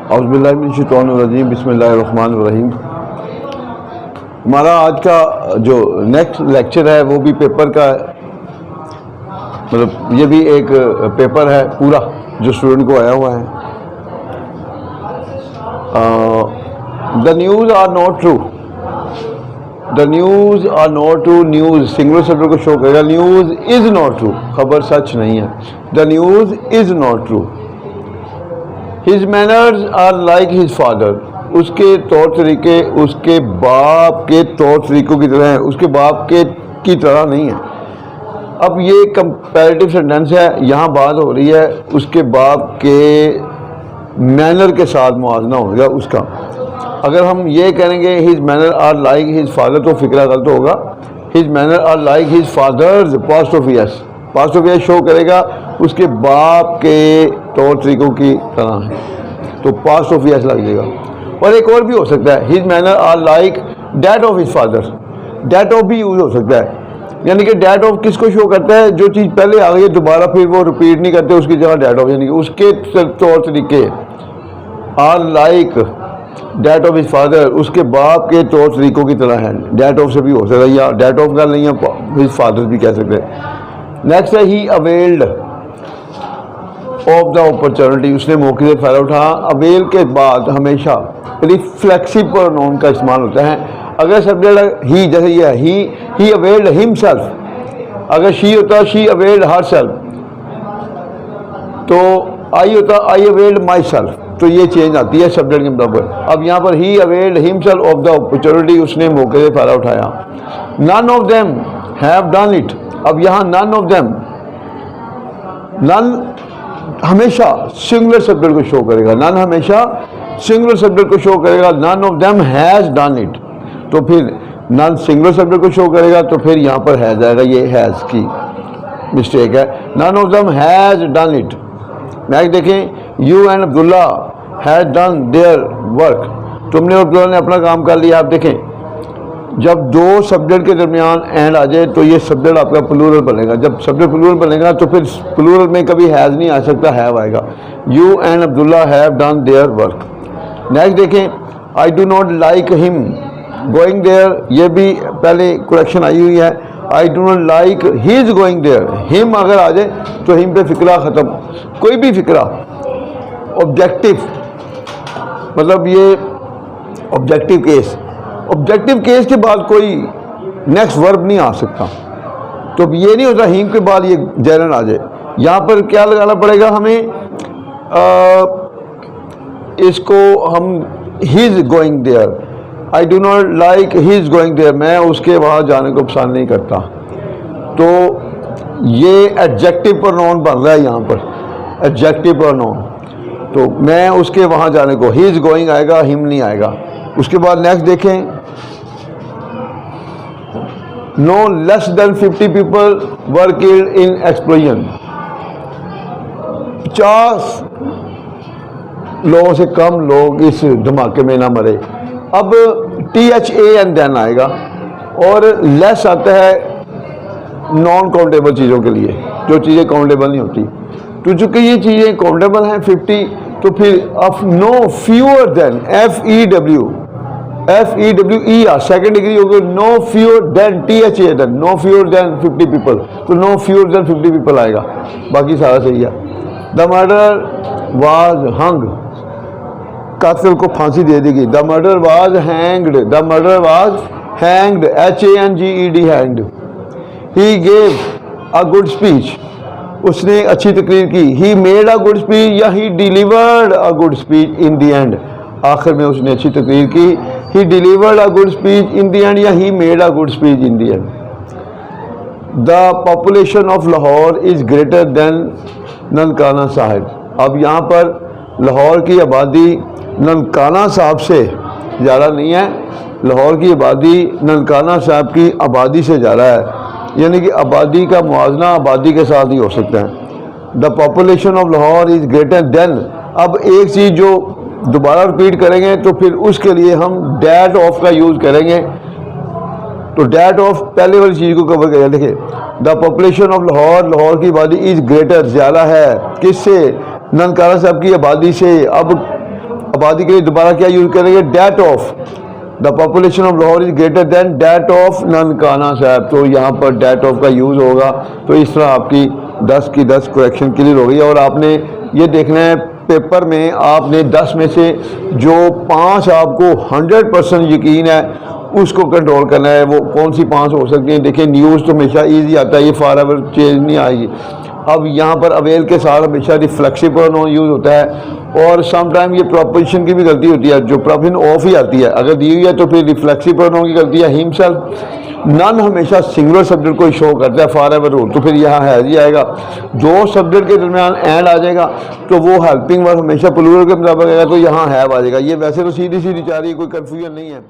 اعوذ باللہ من الشیطان الرجیم، بسم اللہ الرحمن الرحیم۔ ہمارا آج کا جو نیکسٹ لیکچر ہے وہ بھی پیپر کا ہے، مطلب یہ بھی ایک پیپر ہے پورا جو اسٹوڈنٹ کو آیا ہوا ہے۔ The news are not true, the news are not true, news singular subject کو شو کرے گا۔ نیوز از ناٹ ٹرو، خبر سچ نہیں ہے۔ The news is not true. His manners are like his father, اس کے طور طریقے اس کے باپ کے طور طریقوں کی طرح ہیں، اس کے باپ کے کی طرح نہیں ہیں۔ اب یہ کمپیریٹیو سینٹینس ہے، یہاں بات ہو رہی ہے اس کے باپ کے مینر کے ساتھ موازنہ ہوگا اس کا۔ اگر ہم یہ کہیں گے his manner are like his father تو فکرہ غلط ہوگا۔ His manner are like his fathers, past of yes, past of yes show کرے گا اس کے باپ کے طور طریقوں کی طرح ہے، تو پاسٹ آف یس لگ جائے گا۔ اور ایک اور بھی ہو سکتا ہے، his manner are like that of his father, that of بھی یوز ہو سکتا ہے، یعنی کہ ڈیٹ آف کس کو شو کرتا ہے؟ جو چیز پہلے آ گئی ہے دوبارہ پھر وہ ریپیٹ نہیں کرتے، اس کی جگہ ڈیٹ آف، یعنی کہ اس کے طور طریقے are like that of his father, اس کے باپ کے طور طریقوں کی طرح ہے۔ ڈیٹ آف سے بھی ہو سکتا ہے، یا ڈیٹ آف کر لیں یا ہز فادر بھی کہہ سکتے ہیں۔ نیکسٹ ہے ہی اویلڈ آف دا اپرچونٹی، اس نے موقع سے فائدہ اٹھا۔ اویل کے بعد ہمیشہ ریفلیکسو پرونون کا استعمال ہوتا ہے۔ اگر سبجیکٹ ہی، جیسے یہ ہے ہی اویلڈ ہم سیلف، اگر شی ہوتا شی اویلڈ ہر سیلف، تو آئی ہوتا آئی اویلڈ مائی سیلف، تو یہ چینج آتی ہے سبجیکٹ کے مطابق۔ اب یہاں پر ہی اویلڈ ہم سیلف آف دا اپرچونٹی، اس نے موقع سے فائدہ اٹھایا۔ نن of them have done it, اب یہاں نن آف دیم، نن ہمیشہ سنگولر سبجیکٹ کو شو کرے گا، نن ہمیشہ سنگولر سبجیکٹ کو شو کرے گا۔ None of them has done it, تو پھر نن سنگولر سبجیکٹ کو شو کرے گا، تو پھر یہاں پر ہیز آئے گا، یہ ہیز کی مسٹیک ہے۔ None of them has done it. Next دیکھیں، you and Abdullah has done their work, تم نے اور عبداللہ نے اپنا کام کر لیا۔ آپ دیکھیں جب دو سبجیکٹ کے درمیان اینڈ آ جائے تو یہ سبجیکٹ آپ کا پلورل بنے گا، جب سبجیکٹ پلورل بنے گا تو پھر پلورل میں کبھی ہیز نہیں آ سکتا، ہیو آئے گا۔ You and Abdullah have done their work. Next دیکھیں، I do not like him going there, یہ بھی پہلے کریکشن آئی ہوئی ہے۔ I do not like his going there, ہم اگر آ جائے تو ہم پہ فکرہ ختم۔ کوئی بھی فکرہ آبجیکٹو، مطلب یہ آبجیکٹو کیس، آبجیکٹو کیس کے بعد کوئی نیکسٹ ورب نہیں آ سکتا، تو یہ نہیں ہوتا ہیم کے بعد یہ جرن آ جائے۔ یہاں پر کیا لگانا پڑے گا ہمیں؟ اس کو ہم has going their, I do not like his going their, میں اس کے وہاں جانے کو پسند نہیں کرتا، تو یہ ایڈجیکٹو پرونون بن رہا ہے یہاں پر، ایڈجیکٹو پرونون، تو میں اس کے وہاں جانے کو، ہیز گوئنگ آئے گا، ہم نہیں آئے گا۔ اس کے بعد نیکسٹ دیکھیں، نو لیس دین 50 people were killed in explosion, 50 لوگوں سے کم لوگ اس دھماکے میں نہ مرے۔ اب ٹی ایچ اے این دین آئے گا، اور لیس آتا ہے نان کاؤنٹیبل چیزوں کے لیے، جو چیزیں کاؤنٹیبل نہیں ہوتی، تو چونکہ یہ چیزیں کاؤنٹیبل ہیں 50، تو پھر of no fewer than, F E W E a second degree ہوگی، no fewer than T H A than, no fewer than 50 people, تو نو فیور دین 50 پیپل آئے گا، باقی سارا صحیح ہے۔ دا مرڈر واز ہنگ، قاتل کو پھانسی دے دی گئی۔ The murder was hanged, the murder was hanged, HANGED hanged. He gave a good speech, اس نے اچھی تقریر کی۔ He made a good speech, یا he delivered a good speech in the end, آخر میں اس نے اچھی تقریر کی۔ He delivered a good speech in the end, یا he made a good speech in the end. The population of Lahore is greater than Nankana صاحب، اب یہاں پر لاہور کی آبادی ننکانہ صاحب سے زیادہ نہیں ہے، لاہور کی آبادی ننکانہ صاحب کی آبادی سے زیادہ ہے، یعنی کہ آبادی کا موازنہ آبادی کے ساتھ ہی ہو سکتا ہے۔ دا population of Lahore is greater دین، اب ایک چیز جو دوبارہ ریپیٹ کریں گے تو پھر اس کے لیے ہم ڈیٹ آف کا یوز کریں گے، تو ڈیٹ آف پہلے والی چیز کو کور کریں۔ دیکھیں، دا پاپولیشن آف لاہور، لاہور کی آبادی از گریٹر، زیادہ ہے، کس سے؟ ننکانہ صاحب کی آبادی سے۔ اب آبادی کے لیے دوبارہ کیا یوز کریں گے؟ That of the population of Lahore is greater than that of Nankana Sahib. تو یہاں پر ڈیٹ آف کا یوز ہوگا. تو اس طرح آپ کی 10 کی 10 کریکشن کلیئر ہو گئی. اور آپ نے یہ دیکھنا ہے پیپر میں آپ نے 10 میں سے جو 5 آپ کو 100% یقین ہے اس کو کنٹرول کرنا ہے. وہ کون سی 5 ہو سکتی ہیں؟ دیکھیں نیوز تو ہمیشہ ایزی آتا ہے, یہ فار ایور چینج نہیں آئے گی. اب یہاں پر اویل کے ساتھ ہمیشہ ریفلیکسو پروناؤن یوز ہوتا ہے. اور سم ٹائم یہ پروپوزیشن کی بھی غلطی ہوتی ہے, جو پروپوزیشن آف ہی آتی ہے اگر دی ہوئی ہے تو پھر ریفلیکسو پروناؤن کی غلطی ہے. ہم سیلف نن ہمیشہ سنگولر سبجیکٹ کو شو کرتا ہے فار ایور رول, تو پھر یہاں ہیز ہی آئے گا. جو سبجیکٹ کے درمیان اینڈ آ جائے گا تو وہ ہیلپنگ ورب ہمیشہ پلورل کے مطابق آئے گا, تو یہاں ہیو آ جائے گا. یہ ویسے تو سیدھی سیدھی چاہ رہی ہے, کوئی کنفیوژن نہیں ہے.